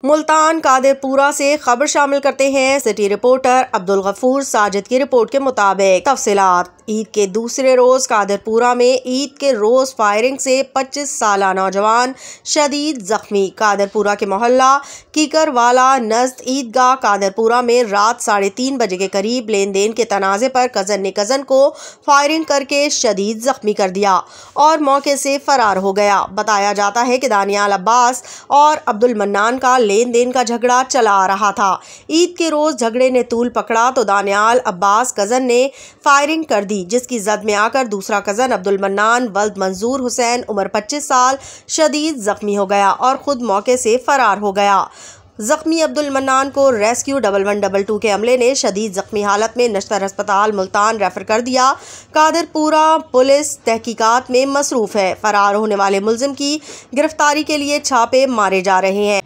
मुल्तान कादिरपुरा से खबर शामिल करते हैं। सिटी रिपोर्टर अब्दुल गफूर साजिद की रिपोर्ट के मुताबिक तफसीलात। ईद के दूसरे रोज कादिरपुरा में ईद के रोज फायरिंग से 25 साला नौजवान शदीद जख्मी। कादिरपुरा के मोहल्ला कीकरवाला नज़द ईदगाह कादिरपुरा में रात 3:30 बजे के करीब लेन देन के तनाज़े पर कज़न ने कज़न को फायरिंग करके शदीद जख्मी कर दिया और मौके से फरार हो गया। बताया जाता है कि दानियाल अब्बास और अब्दुल मन्नान का लेन देन का झगड़ा चला आ रहा था। ईद के रोज झगड़े ने तूल पकड़ा तो दानियाल अब्बास कज़न ने फायरिंग कर दी, जिसकी जद में आकर दूसरा कज़न अब्दुल मन्नान वल्द मंजूर हुसैन उम्र 25 साल शदीद जख्मी हो गया और खुद मौके से फरार हो गया। जख्मी अब्दुल मन्नान को रेस्क्यू 1112 के अमले ने शदीद जख्मी हालत में नश्तर अस्पताल मुल्तान रेफर कर दिया। कादिरपुरा पुलिस तहकीकात में मसरूफ है। फरार होने वाले मुलजिम की गिरफ्तारी के लिए छापे मारे जा रहे हैं।